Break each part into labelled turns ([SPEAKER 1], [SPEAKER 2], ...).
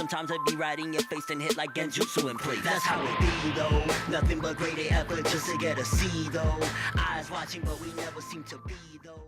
[SPEAKER 1] Sometimes I be riding your face and hit like Genjutsu in place. That's how it be though. Nothing but great effort just to get a C though. Eyes watching but we never seem to be though.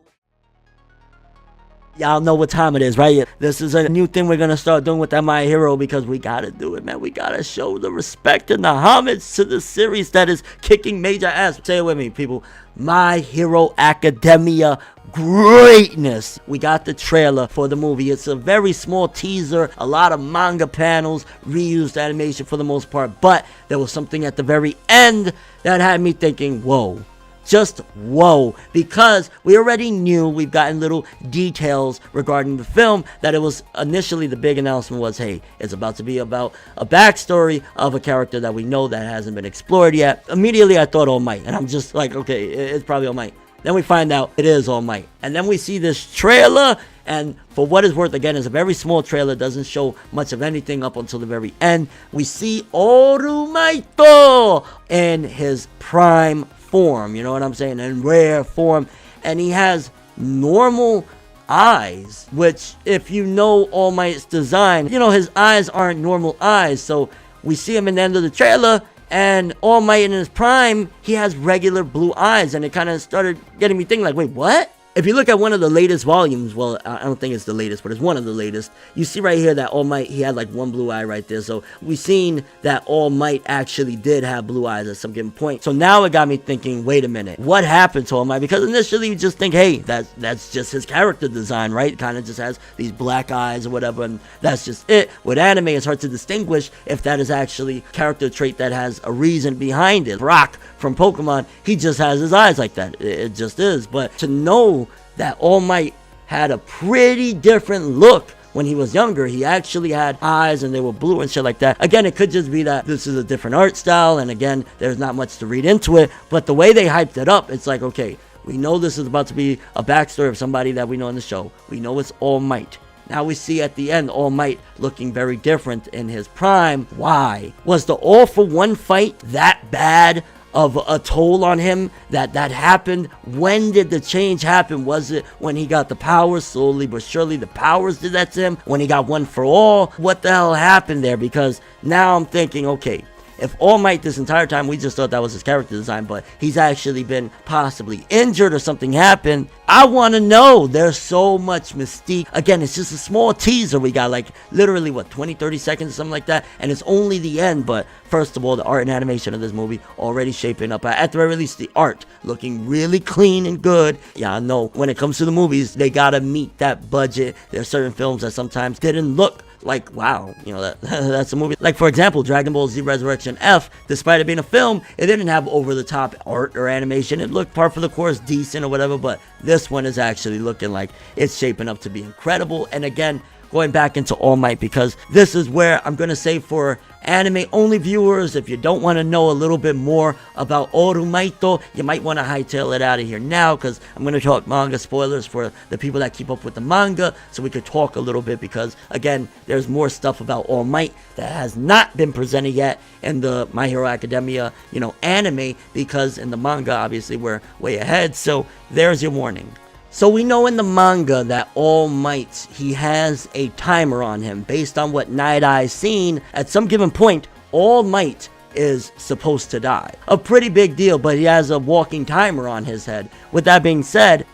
[SPEAKER 1] Y'all know what time it is, right? This is a new thing we're gonna start doing with that My Hero because we gotta do it, man. We gotta show the respect and the homage to the series that is kicking major ass. Say it with me, people. My Hero Academia greatness. We got the trailer for the movie. It's a very small teaser, a lot of manga panels, reused animation for the most part, but there was something at the very end that had me thinking, whoa. Just whoa, because we already knew, we've gotten little details regarding the film, that it was initially the big announcement was, hey, it's about to be about a backstory of a character that we know that hasn't been explored yet. Immediately I thought All Might, and I'm just like, okay, it's probably All Might. Then we find out it is All Might. And then we see this trailer, and for what it's worth, again, it's a very small trailer, doesn't show much of anything up until the very end. We see Orumaito in his prime form, you know what I'm saying, in rare form, and he has normal eyes, which if you know All Might's design, you know his eyes aren't normal eyes. So we see him in the end of the trailer, and All Might in his prime, he has regular blue eyes, and it kind of started getting me thinking like, wait, what? If you look at one of the latest volumes, well, I don't think it's the latest, but it's one of the latest, you see right here that All Might, he had like one blue eye right there. So we've seen that All Might actually did have blue eyes at some given point. So now it got me thinking, wait a minute, what happened to All Might? Because initially you just think, hey, that's just his character design, right? Kind of just has these black eyes or whatever, and that's just it. With anime, it's hard to distinguish if that is actually a character trait that has a reason behind it. Brock from Pokemon, he just has his eyes like that. It just is. But to know that All Might had a pretty different look when he was younger. He actually had eyes and they were blue and shit like that. Again, it could just be that this is a different art style, and again, there's not much to read into it, but the way they hyped it up, it's like, okay, we know this is about to be a backstory of somebody that we know in the show. We know it's All Might. Now we see at the end All Might looking very different in his prime. Why? Was the All for One fight that bad of a toll on him that happened? When did the change happen? Was it when he got the powers? Slowly but surely the powers did that to him. When he got One for All, what the hell happened there? Because now I'm thinking, okay, if All Might this entire time, we just thought that was his character design, but he's actually been possibly injured or something happened. I want to know. There's so much mystique. Again, it's just a small teaser. We got like literally, what, 20, 30 seconds, something like that. And it's only the end. But first of all, the art and animation of this movie already shaping up. At the very least, the art looking really clean and good. Yeah, I know when it comes to the movies, they got to meet that budget. There are certain films that sometimes didn't look like, wow, you know, that's a movie. Like, for example, Dragon Ball Z Resurrection F, despite it being a film, it didn't have over-the-top art or animation. It looked par for the course, decent or whatever, but this one is actually looking like it's shaping up to be incredible. And again, going back into All Might, because this is where I'm going to say for anime-only viewers, if you don't want to know a little bit more about Orumaito, you might want to hightail it out of here now, because I'm going to talk manga spoilers for the people that keep up with the manga, so we could talk a little bit, because, again, there's more stuff about All Might that has not been presented yet in the My Hero Academia, you know, anime, because in the manga, obviously, we're way ahead, so there's your warning. So we know in the manga that All Might, he has a timer on him. Based on what Night Eye's seen, at some given point, All Might is supposed to die. A pretty big deal, but he has a walking timer on his head. With that being said,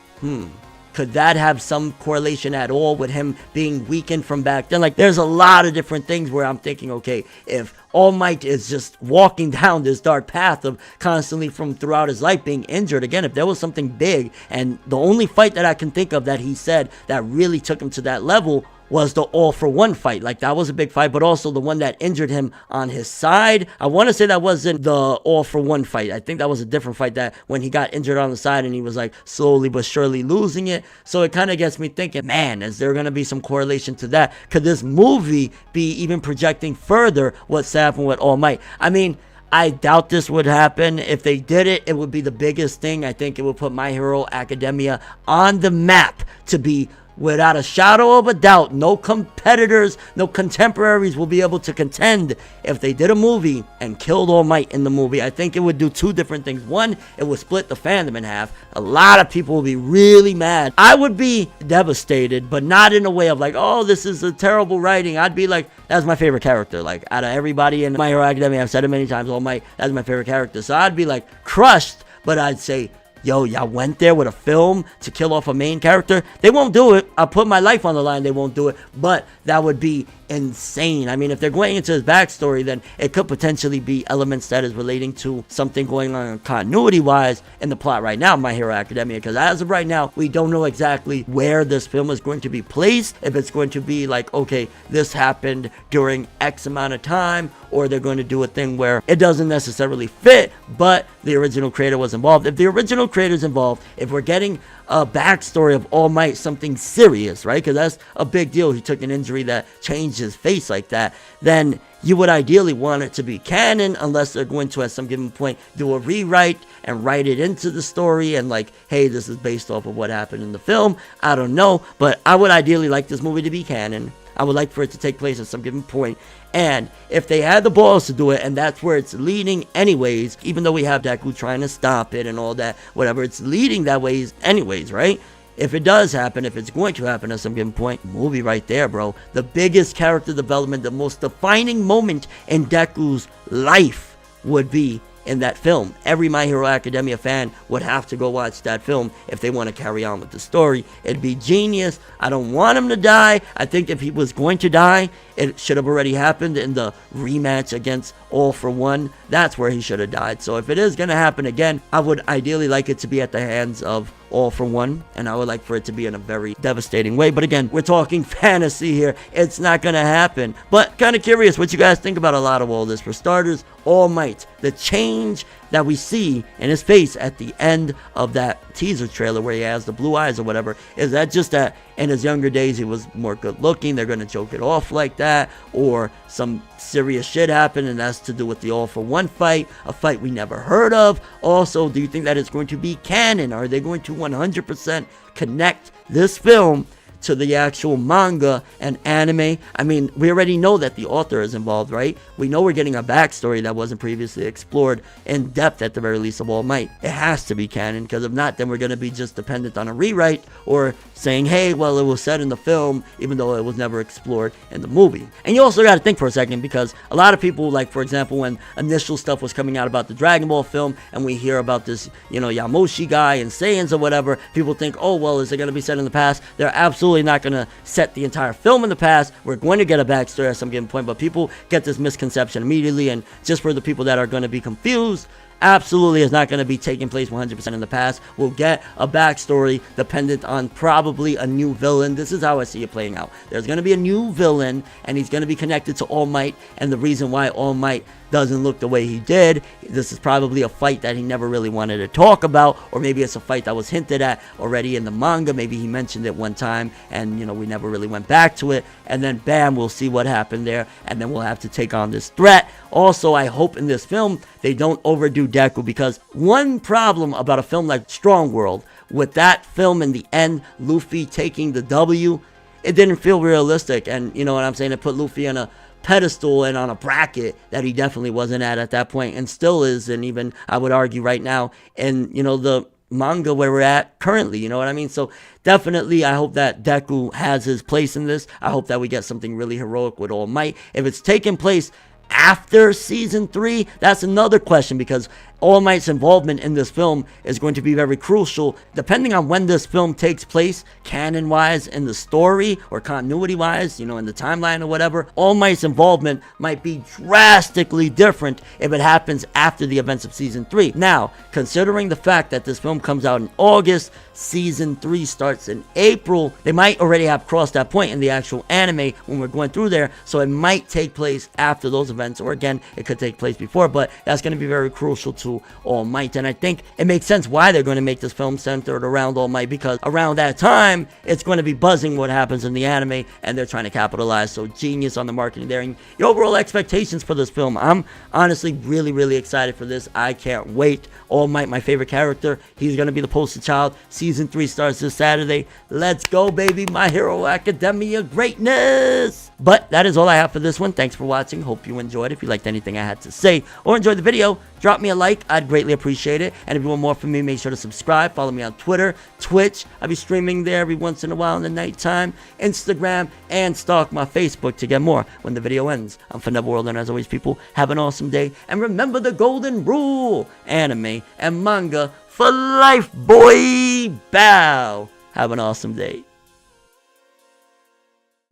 [SPEAKER 1] could that have some correlation at all with him being weakened from back then? Like, there's a lot of different things where I'm thinking, okay, if All Might is just walking down this dark path of constantly from throughout his life being injured, again, if there was something big, and the only fight that I can think of that he said that really took him to that level was the All for One fight. Like, that was a big fight, but also the one that injured him on his side. I want to say that wasn't the All for One fight. I think that was a different fight, that when he got injured on the side and he was like slowly but surely losing it. So it kind of gets me thinking, man, is there going to be some correlation to that? Could this movie be even projecting further what's happened with All Might? I mean, I doubt this would happen. If they did it, it would be the biggest thing. I think it would put My Hero Academia on the map to be without a shadow of a doubt, no competitors, no contemporaries will be able to contend if they did a movie and killed All Might in the movie. I think it would do two different things. One, it would split the fandom in half. A lot of people will be really mad. I would be devastated, but not in a way of like, oh, this is a terrible writing. I'd be like, that's my favorite character. Like, out of everybody in My Hero Academia, I've said it many times, All Might, that's my favorite character. So I'd be like crushed, but I'd say, yo, y'all went there with a film to kill off a main character. They won't do it. I'll put my life on the line. They won't do it. But that would be insane. I mean, if they're going into his backstory, then it could potentially be elements that is relating to something going on continuity-wise in the plot right now, My Hero Academia. Because as of right now, we don't know exactly where this film is going to be placed. If it's going to be like, okay, this happened during X amount of time, or they're going to do a thing where it doesn't necessarily fit, but the original creator was involved. If the original creator's involved, if we're getting a backstory of All Might, something serious, right? Because that's a big deal. He took an injury that changed his face like that. Then you would ideally want it to be canon, unless they're going to, at some given point, do a rewrite and write it into the story and like, hey, this is based off of what happened in the film. I don't know, but I would ideally like this movie to be canon. I would like for it to take place at some given point. And if they had the balls to do it, and that's where it's leading anyways, even though we have Deku trying to stop it and all that, whatever, it's leading that way anyways, right? If it does happen, if it's going to happen at some given point, movie right there, bro. The biggest character development, the most defining moment in Deku's life would be in that film. Every My Hero Academia fan would have to go watch that film if they want to carry on with the story. It'd be genius. I don't want him to die. I think if he was going to die, it should have already happened in the rematch against All For One. That's where he should have died. So if it is going to happen again, I would ideally like it to be at the hands of All For One, and I would like for it to be in a very devastating way. But again, we're talking fantasy here. It's not going to happen. But kind of curious what you guys think about a lot of all this. For starters, All Might, the change that we see in his face at the end of that teaser trailer where he has the blue eyes or whatever, is that just that in his younger days he was more good looking, they're going to joke it off like that, or some serious shit happened and that's to do with the All For One fight, a fight we never heard of? Also, do you think that it's going to be canon? Are they going to 100% connect this film to the actual manga and anime? I mean, we already know that the author is involved, right? We know we're getting a backstory that wasn't previously explored in depth at the very least of All Might. It has to be canon, because if not, then we're going to be just dependent on a rewrite or saying, hey, well, it was said in the film, even though it was never explored in the movie. And you also got to think for a second, because a lot of people, like, for example, when initial stuff was coming out about the Dragon Ball film, and we hear about this, you know, Yamoshi guy and Saiyans or whatever, people think, oh, well, is it going to be set in the past? They're absolutely not going to set the entire film in the past. We're going to get a backstory at some given point, but people get this misconception immediately. And just for the people that are going to be confused, absolutely is not going to be taking place 100% in the past. We'll get a backstory dependent on probably a new villain. This is how I see it playing out. There's going to be a new villain, and he's going to be connected to All Might, and the reason why All Might doesn't look the way he did, this is probably a fight that he never really wanted to talk about, or maybe it's a fight that was hinted at already in the manga. Maybe he mentioned it one time and, you know, we never really went back to it, and then bam, we'll see what happened there, and then we'll have to take on this threat. Also, I hope in this film they don't overdo Deku, because one problem about a film like Strong World, with that film in the end, Luffy taking the W, it didn't feel realistic. And you know what I'm saying, it put Luffy on a pedestal and on a bracket that he definitely wasn't at that point, and still is, and even I would argue right now in, you know, the manga where we're at currently, you know what I mean? So definitely I hope that Deku has his place in this. I hope that we get something really heroic with All Might. If it's taking place after season 3, that's another question, because All Might's involvement in this film is going to be very crucial depending on when this film takes place, canon wise, in the story, or continuity wise, you know, in the timeline or whatever. All Might's involvement might be drastically different if it happens after the events of season 3. Now, considering the fact that this film comes out in August, season 3 starts in April, they might already have crossed that point in the actual anime when we're going through there, so it might take place after those events, or again, it could take place before, but that's going to be very crucial to All Might. And I think it makes sense why they're going to make this film centered around All Might, because around that time, it's going to be buzzing what happens in the anime, and they're trying to capitalize. So genius on the marketing there. And your overall expectations for this film, I'm honestly really, really excited for this. I can't wait. All Might, my favorite character. He's going to be the poster child. Season 3 starts this Saturday. Let's go, baby. My Hero Academia greatness. But that is all I have for this one. Thanks for watching. Hope you enjoyed. If you liked anything I had to say or enjoyed the video, drop me a like. I'd greatly appreciate it. And if you want more from me, make sure to subscribe. Follow me on Twitter, Twitch. I'll be streaming there every once in a while in the nighttime, Instagram, and stalk my Facebook to get more when the video ends. I'm ForneverWorld, and as always, people, have an awesome day. And remember the golden rule: anime and manga for life, boy. Bow. Have an awesome day.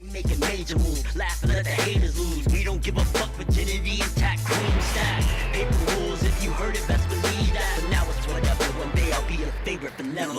[SPEAKER 1] Making major moves, laugh and let the haters lose. We don't give a fuck, virginity intact, cream stack. Paper rules, if you heard it, best believe that. But now it's whatever, one day I'll be your favorite, but never.